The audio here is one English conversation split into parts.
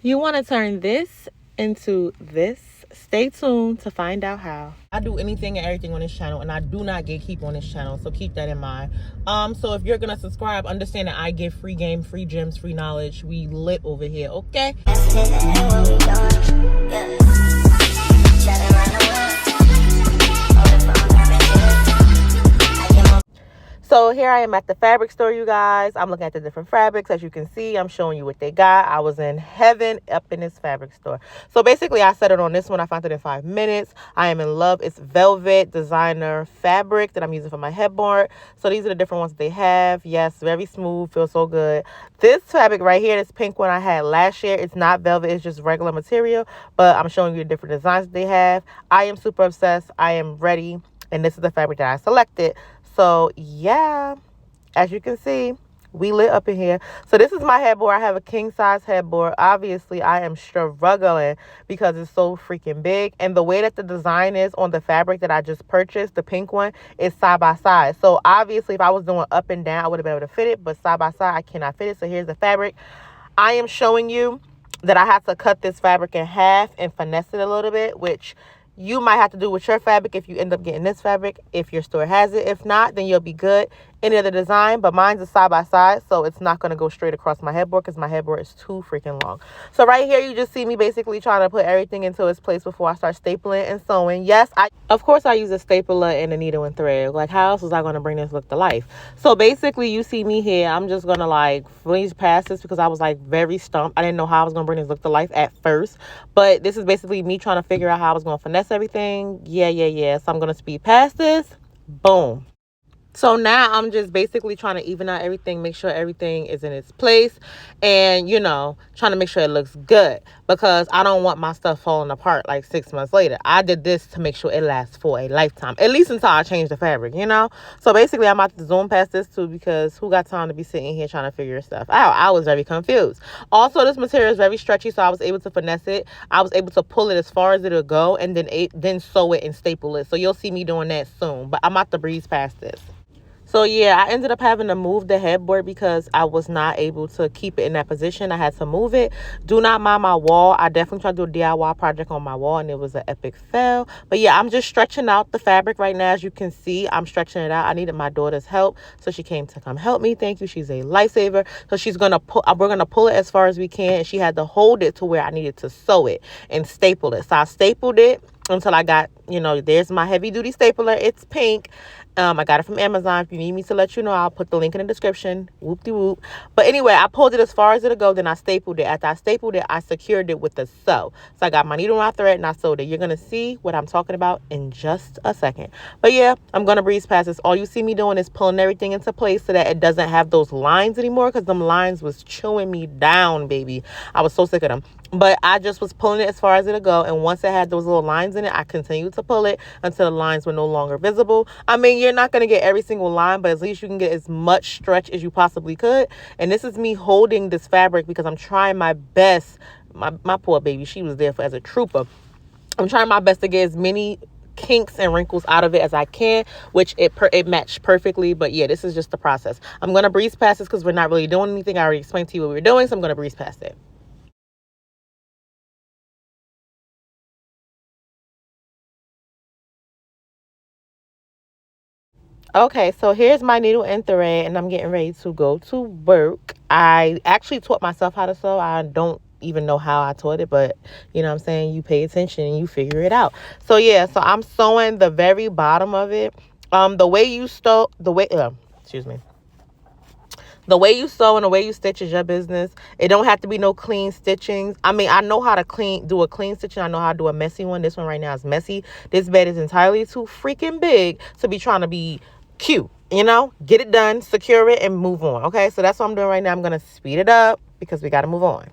You want to turn this into this? Stay tuned to find out how. I do anything and everything on this channel, and I do not gatekeep on this channel, so keep that in mind. So if you're gonna subscribe, understand that I give free game, free gems, free knowledge. We lit over here, okay? So here I am at the fabric store, you guys. I'm looking at the different fabrics. As you can see, I'm showing you what they got. I was in heaven up in this fabric store. So basically, I settled on this one. I found it in 5 minutes. I am in love. It's velvet designer fabric that I'm using for my headboard. So these are the different ones that they have. Yes, very smooth. Feels so good. This fabric right here, this pink one I had last year, it's not velvet. It's just regular material. But I'm showing you the different designs that they have. I am super obsessed. I am ready. And this is the fabric that I selected. So yeah, as you can see, we lit up in here. So this is my headboard. I have a king size headboard. Obviously, I am struggling because it's so freaking big. And the way that the design is on the fabric that I just purchased, the pink one, is side by side. So obviously, if I was doing up and down, I would have been able to fit it. But side by side, I cannot fit it. So here's the fabric. I am showing you that I have to cut this fabric in half and finesse it a little bit, which you might have to do with your fabric if you end up getting this fabric, if your store has it. If not, then you'll be good. Any other design, but mine's is side by side, so it's not going to go straight across my headboard because my headboard is too freaking long. So right here, you just see me basically trying to put everything into its place before I start stapling and sewing. Yes, of course I use a stapler and a needle and thread. Like, how else was I going to bring this look to life? So basically, you see me here. I'm just going to like breeze past this because I was like very stumped. I didn't know how I was going to bring this look to life at first, but this is basically me trying to figure out how I was going to finesse everything. Yeah. So I'm going to speed past this. Boom. So now I'm just basically trying to even out everything, make sure everything is in its place, and, trying to make sure it looks good because I don't want my stuff falling apart like 6 months later. I did this to make sure it lasts for a lifetime, at least until I change the fabric. So basically, I'm about to zoom past this too because who got time to be sitting here trying to figure stuff out? I was very confused. Also, this material is very stretchy, so I was able to finesse it. I was able to pull it as far as it'll go and then sew it and staple it. So you'll see me doing that soon, but I'm about to breeze past this. So yeah, I ended up having to move the headboard because I was not able to keep it in that position. I had to move it. Do not mind my wall. I definitely tried to do a DIY project on my wall and it was an epic fail. But yeah, I'm just stretching out the fabric right now. As you can see, I'm stretching it out. I needed my daughter's help, so she came to come help me. Thank you. She's a lifesaver. So we're gonna pull it as far as we can. And she had to hold it to where I needed to sew it and staple it. So I stapled it until I got, there's my heavy duty stapler. It's pink. I got it from Amazon. If you need me to let you know, I'll put the link in the description. Whoop-de-whoop. But anyway, I pulled it as far as it'll go. Then I stapled it. After I stapled it, I secured it with a sew. So I got my needle and my thread and I sewed it. You're going to see what I'm talking about in just a second. But yeah, I'm going to breeze past this. All you see me doing is pulling everything into place so that it doesn't have those lines anymore because them lines was chewing me down, baby. I was so sick of them. But I just was pulling it as far as it'll go. And once it had those little lines in it, I continued to pull it until the lines were no longer visible. I mean, you're not going to get every single line, but at least you can get as much stretch as you possibly could. And this is me holding this fabric because I'm trying my best. My poor baby, she was there as a trooper. I'm trying my best to get as many kinks and wrinkles out of it as I can, which it matched perfectly. But yeah, this is just the process. I'm going to breeze past this because we're not really doing anything. I already explained to you what we're doing, so I'm going to breeze past it. Okay, so here's my needle and thread, and I'm getting ready to go to work. I actually taught myself how to sew. I don't even know how I taught it, but you know what I'm saying? You pay attention and you figure it out. So yeah, so I'm sewing the very bottom of it. The way you sew, excuse me. The way you sew and the way you stitch is your business. It don't have to be no clean stitchings. I mean, I know how to do a clean stitching. I know how to do a messy one. This one right now is messy. This bed is entirely too freaking big to be trying to be cute. Get it done, secure it, and move on. Okay, so that's what I'm doing right now. I'm going to speed it up because we got to move on.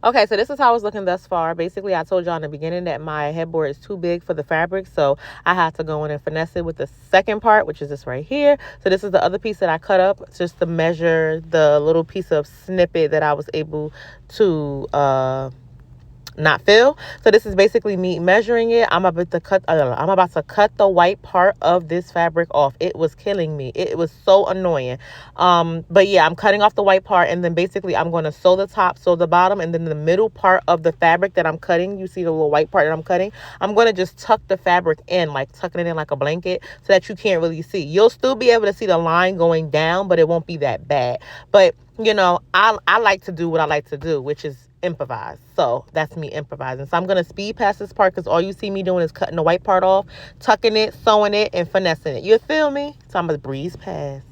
Okay, so this is how it's looking thus far. Basically, I told y'all in the beginning that my headboard is too big for the fabric, so I had to go in and finesse it with the second part, which is this right here. So this is the other piece that I cut up just to measure the little piece of snippet that I was able to not fill. So this is basically me measuring it. I'm about to cut the white part of this fabric off. It was killing me. It was so annoying. But yeah, I'm cutting off the white part, and then basically I'm going to sew the top, sew the bottom, and then the middle part of the fabric that I'm cutting, you see the little white part that I'm cutting, I'm going to just tuck the fabric in, like tucking it in like a blanket so that you can't really see. You'll still be able to see the line going down, but it won't be that bad. But you know, I like to do what I like to do, which is improvise. So that's me improvising. So I'm going to speed past this part because all you see me doing is cutting the white part off, tucking it, sewing it, and finessing it. You feel me? So I'm going to breeze past.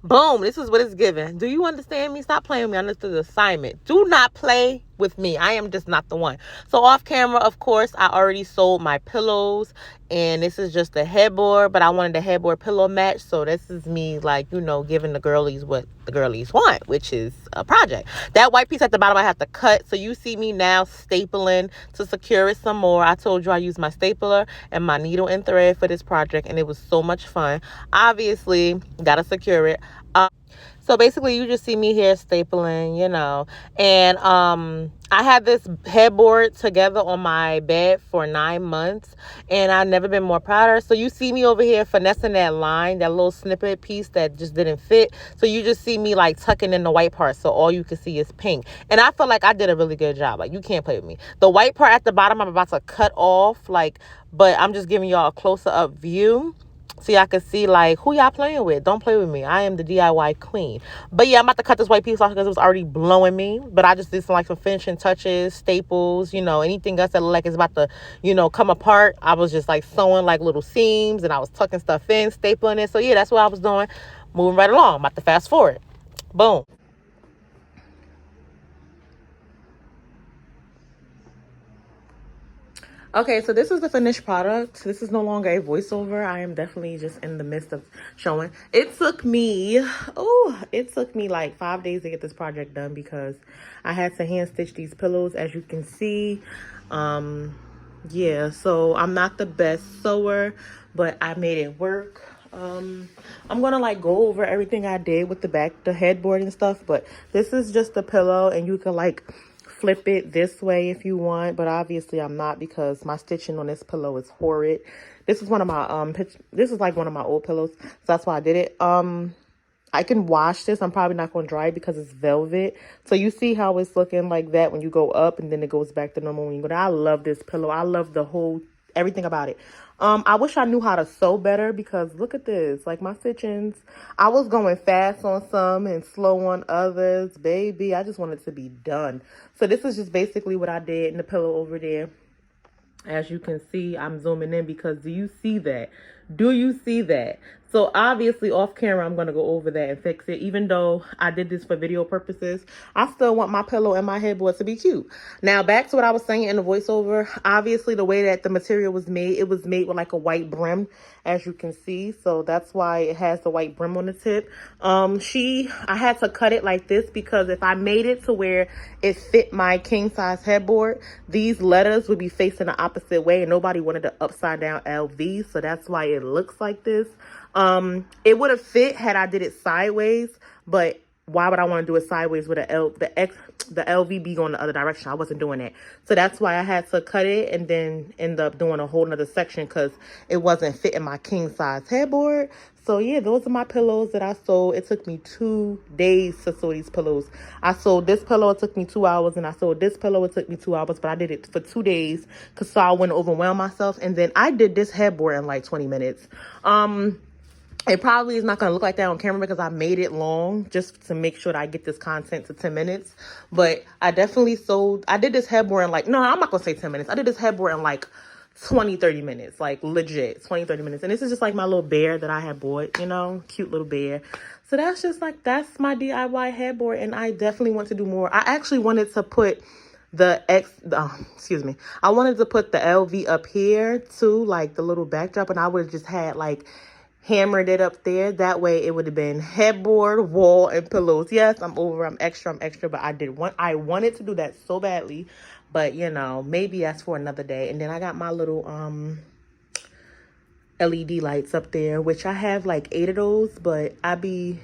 Boom. This is what it's given. Do you understand me? Stop playing with me on this assignment. Do not play with me. I am just not the one. So off camera, of course, I already sold my pillows, and this is just the headboard, but I wanted the headboard pillow match. So this is me, like, you know, giving the girlies what the girlies want, which is a project. That white piece at the bottom I have to cut. So you see me now stapling to secure it some more. I told you I used my stapler and my needle and thread for this project, and it was so much fun. Obviously, gotta secure it. So basically, you just see me here stapling, you know, and I had this headboard together on my bed for 9 months, and I've never been more prouder. So you see me over here finessing that line, that little snippet piece that just didn't fit. So you just see me like tucking in the white part, so all you can see is pink. And I feel like I did a really good job. Like, you can't play with me. The white part at the bottom, I'm about to cut off, like, but I'm just giving y'all a closer up view, so y'all can see, like, who y'all playing with. Don't play with me. I am the DIY queen. But yeah, I'm about to cut this white piece off because it was already blowing me. But I just did some, like, some finishing touches, staples, you know, anything else that looked like it's about to, you know, come apart. I was just, like, sewing, like, little seams, and I was tucking stuff in, stapling it. So yeah, that's what I was doing. Moving right along. I'm about to fast forward. Boom. Okay, so this is the finished product. This is no longer a voiceover. I am definitely just in the midst of showing. It took me like 5 days to get this project done because I had to hand stitch these pillows, as you can see. Yeah, so I'm not the best sewer, but I made it work. I'm gonna like go over everything I did with the headboard and stuff, but this is just the pillow, and you can like flip it this way if you want, but obviously I'm not because my stitching on this pillow is horrid. This is one of my this is like one of my old pillows, so that's why I did it. I can wash this. I'm probably not going to dry it because it's velvet. So you see how it's looking like that when you go up, and then it goes back to normal when you go down. I love this pillow. I love the whole, everything about it. I wish I knew how to sew better because look at this. Like my stitchings, I was going fast on some and slow on others. Baby, I just wanted it to be done. So this is just basically what I did in the pillow over there. As you can see, I'm zooming in because do you see that? Do you see that? So obviously off camera, I'm going to go over that and fix it. Even though I did this for video purposes, I still want my pillow and my headboard to be cute. Now back to what I was saying in the voiceover. Obviously the way that the material was made, it was made with like a white brim, as you can see. So that's why it has the white brim on the tip. I had to cut it like this because if I made it to where it fit my king size headboard, these letters would be facing the opposite way, and nobody wanted the upside down LV. So that's why it looks like this. It would have fit had I did it sideways, but why would I want to do it sideways with the LV going the other direction? I wasn't doing that. So that's why I had to cut it and then end up doing a whole nother section because it wasn't fitting my king size headboard. So yeah, those are my pillows that I sold. It took me 2 days to sew these pillows. I sold this pillow, it took me 2 hours, and I sold this pillow, it took me 2 hours, but I did it for 2 days because so I wouldn't overwhelm myself. And then I did this headboard in like 20 minutes. It probably is not going to look like that on camera because I made it long just to make sure that I get this content to 10 minutes. But I definitely I did this headboard in like, no, I'm not going to say 10 minutes. I did this headboard in like 20-30 minutes, like legit 20-30 minutes. And this is just like my little bear that I had bought, you know, cute little bear. So that's just like, that's my DIY headboard, and I definitely want to do more. I actually wanted to put I wanted to put the LV up here too, like the little backdrop, and I would have just had like hammered it up there. That way it would have been headboard, wall, and pillows. Yes, I'm extra, but I wanted to do that so badly. But you know, maybe that's for another day. And then I got my little LED lights up there, which I have like 8 of those, but I be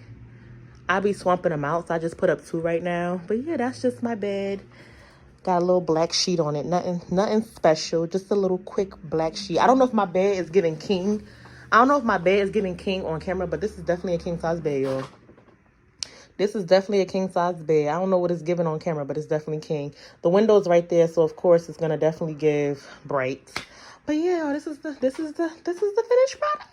swamping them out, so I just put up 2 right now. But yeah, that's just my bed. Got a little black sheet on it. Nothing special, just a little quick black sheet. I don't know if my bed is giving king. I don't know if my bed is giving king on camera, but this is definitely a king size bed, y'all. This is definitely a king size bed. I don't know what it's giving on camera, but it's definitely king. The window's right there, so of course it's gonna definitely give bright. But yeah, this is the finished product.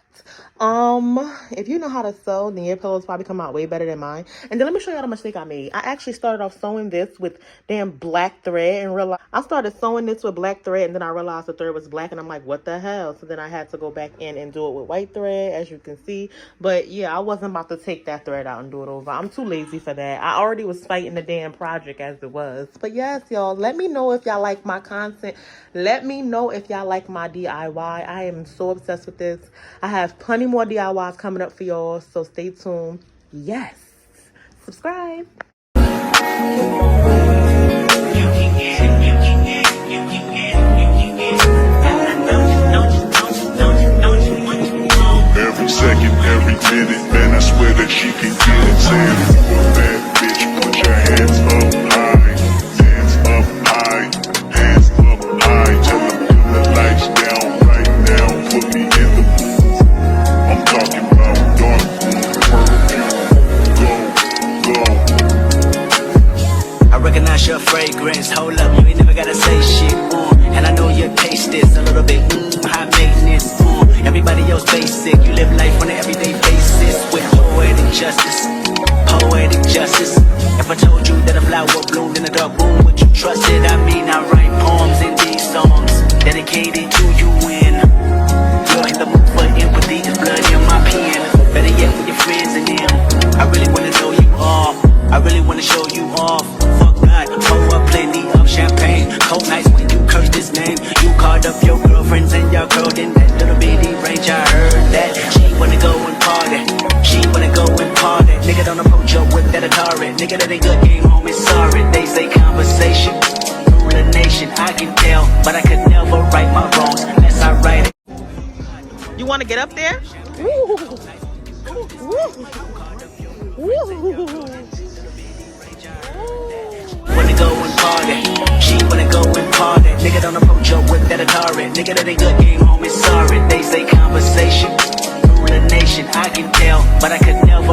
If you know how to sew, then your pillows probably come out way better than mine. And then let me show you how much mistake I made. I actually started off sewing this with damn black thread, and realized I started sewing this with black thread, and then I realized the thread was black, and I'm like, what the hell? So then I had to go back in and do it with white thread, as you can see. But yeah, I wasn't about to take that thread out and do it over. I'm too lazy for that. I already was fighting the damn project as it was. But yes, y'all, let me know if y'all like my content. Let me know if y'all like my DIY. I am so obsessed with this. I have plenty more DIYs coming up for y'all, so stay tuned. Yes, subscribe. Every second, every minute, man, I swear that she can get it. Saying, bad bitch, put your hands up high, hands up high, hands up high. Tell them put the lights down right now, put me in the mood. I'm talking about dark perfume. Go. I recognize your fragrance. Hold up, you ain't never gotta say shit. And I know your taste is a little bit high maintenance. Everybody else basic. You live life on an everyday basis with poetic justice. Poetic justice. If I told you that a flower bloomed in a dark room, would you trust it? I mean, I write poems in these songs dedicated to you when you're in the mood for empathy. There's blood in my pen. Better yet, with your friends and them. I really wanna know you all. I really wanna show you off. Fuck God, pour up plenty of champagne. Cold nights when you curse this name. You called up your girlfriends and your girl in that little bitty range. I heard that she wanna go and party. She wanna go and party. Nigga don't approach her with that Atari. Nigga that ain't good, game home is sorry. They say conversation rule a nation. I can tell, but I could never right my wrongs unless I write it. You want to get up there? Woo. Wanna go and party. She wanna go and party. Nigga don't approach her with that Atari. Nigga that ain't good, game home is sorry. They say conversation rule a nation. I can tell, but I could never